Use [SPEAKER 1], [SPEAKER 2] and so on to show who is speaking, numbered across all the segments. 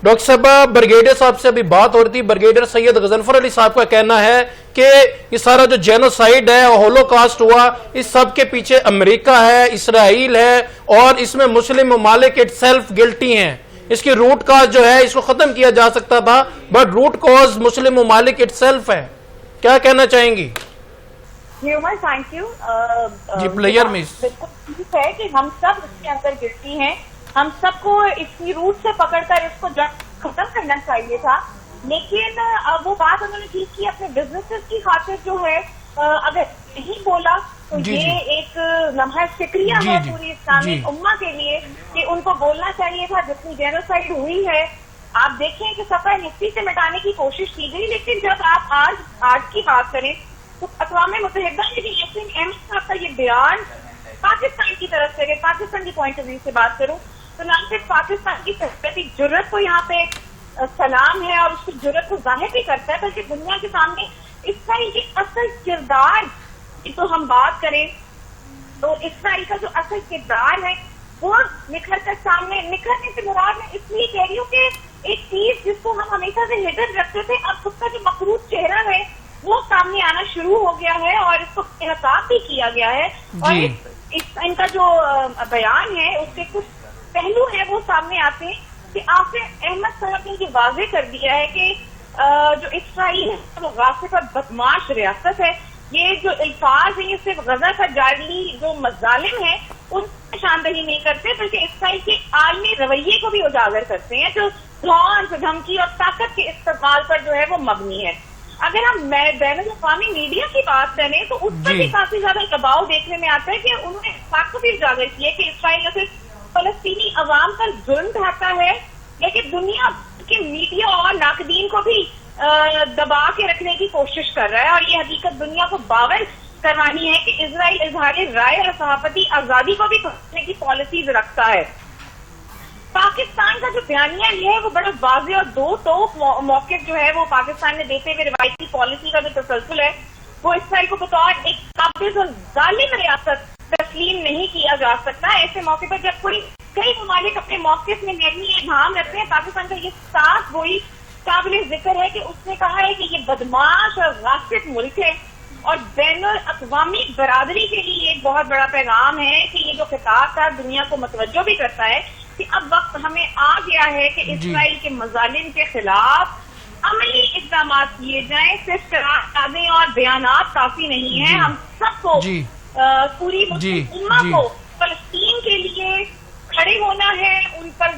[SPEAKER 1] Doctor صاحب brigadier صاحب سے ابھی بات ہو رہی تھی. بریگیڈیئر سید غضنفر علی صاحب کا کہنا ہے کہ یہ سارا جو جینوسائیڈ ہے ہولو کاسٹ ہوا اس سب کے پیچھے امریکہ ہے, اسرائیل ہے اور اس میں مسلم ممالک اٹ سیلف گلٹی ہیں. اس کی روٹ کاز جو ہے اس کو ختم کیا جا سکتا تھا بٹ روٹ کاز مسلم ممالک اٹ سیلف ہے. کیا کہنا چاہیں گی؟
[SPEAKER 2] تھینک یو
[SPEAKER 1] جی پلیئر مس.
[SPEAKER 2] بالکل ٹھیک ہے کہ ہم سب اس کے اندر گرتی ہیں, ہم سب کو اس کی روٹ سے پکڑ کر اس کو ختم کرنا چاہیے تھا, لیکن وہ بات انہوں نے ٹھیک کی اپنے بزنس کی خاطر جو ہے اگر نہیں بولا تو یہ ایک لمحہ شکریہ ہے پوری اسلامی امہ کے لیے کہ ان کو بولنا چاہیے تھا. جتنی جینوسائیڈ ہوئی ہے آپ دیکھیں کہ صفحہ ہسٹری سے مٹانے کی کوشش کی گئی, لیکن جب آپ آج کی بات کریں تو اقوام متحدہ نے بھی یاسین احمد صاحب کا یہ بیان پاکستان کی طرف سے, پاکستان کی پوائنٹ آف ویو سے بات کروں تو نہ صرف پاکستان کی صحبتی جرت کو یہاں پہ سلام ہے اور اس کی جرت کو ظاہر بھی کرتا ہے, بلکہ دنیا کے سامنے اسرائیل کے اصل کردار کی تو ہم بات کریں تو اسرائیل کا جو اصل کردار ہے وہ نکھر کر سامنے, نکھرنے سے مراد میں اس لیے کہہ رہی ہوں کہ ایک چیز جس کو ہم ہمیشہ سے ہڈن رکھتے تھے اب اس کا جو مخروط چہرہ ہے وہ سامنے آنا شروع ہو گیا ہے اور اس کو احساس بھی کیا گیا ہے. اور ان کا جو بیان ہے اس کے کچھ پہلو ہے وہ سامنے آتے ہیں کہ آصف احمد صاحب نے یہ واضح کر دیا ہے کہ جو اسرائیل ہے وہ غاصب اور بدماش ریاست ہے. یہ جو الفاظ ہیں یہ صرف غزہ کا جاری جو مظالم ہیں ان کی نشاندہی نہیں کرتے بلکہ اسرائیل کے عالمی رویے کو بھی اجاگر کرتے ہیں جو ڈھونس, دھمکی اور طاقت کے استعمال پر جو ہے وہ مبنی ہے. اگر ہم بین الاقوامی میڈیا کی بات کریں تو اس پر بھی کافی زیادہ دباؤ دیکھنے میں آتا ہے کہ انہوں نے اس بات کو بھی اجاگر کیا کہ اسرائیل نہ صرف فلسطینی عوام پر ظلم ڈھاتا ہے لیکن دنیا کے میڈیا اور ناقدین کو بھی دبا کے رکھنے کی کوشش کر رہا ہے اور یہ حقیقت دنیا کو باور کروانی ہے کہ اسرائیل اظہار رائے اور صحافتی آزادی کو بھی کرنے کی پالیسیز رکھتا ہے. پاکستان کا جو بیانیہ یہ ہے وہ بڑا واضح اور دو ٹوک موقف جو ہے وہ پاکستان نے دیتے ہوئے روایتی پالیسی کا جو تسلسل ہے وہ اسرائیل کو بطور ایک قابض اور ظالم ریاست تسلیم نہیں کیا جا سکتا. ایسے موقع پر جب کئی ممالک اپنے موقف میں نرمی ابہام رکھتے ہیں پاکستان کا یہ صاف گوئی قابل ذکر ہے کہ اس نے کہا ہے کہ یہ بدماش اور غاصب ملک ہے اور بین الاقوامی برادری کے لیے ایک بہت بڑا پیغام ہے کہ یہ جو خطاب تھا دنیا کو متوجہ بھی کرتا ہے کہ اب وقت ہمیں آ گیا ہے کہ اسرائیل کے مظالم کے خلاف عملی اقدامات کیے جائیں. صرف قراردادیں اور بیانات کافی نہیں ہیں, ہم سب کو پوری مسلم امہ کو فلسطین کے لیے کھڑے ہونا ہے, ان پر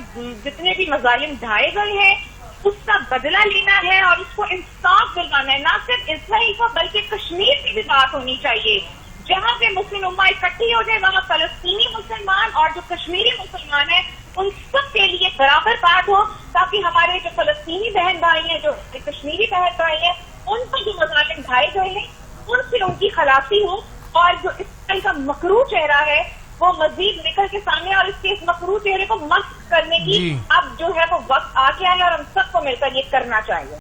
[SPEAKER 2] جتنے بھی مظالم ڈھائے گئے ہیں اس کا بدلہ لینا ہے اور اس کو انصاف دلوانا ہے. نہ صرف اسرائیل کو بلکہ کشمیر کی بھی بات ہونی چاہیے. جہاں پہ مسلم امہ اکٹھی ہو جائے وہاں فلسطینی مسلمان اور جو کشمیری مسلمان ہیں ان سب کے لیے برابر بات ہو تاکہ ہمارے جو فلسطینی بہن بھائی ہیں جو کشمیری بہن بھائی ہیں ان پر جو مظالم ڈھائے گئے ہیں ان سے ان کی خلاصی ہو اور جو اسرائیل کا مکروہ چہرہ ہے وہ مزید نکل کے سامنے اور اس کے اس مکروہ چہرے کو مسخ کرنے کی اب جو ہے وہ وقت آ گیا ہے اور ہم سب کو مل کر یہ کرنا چاہیے.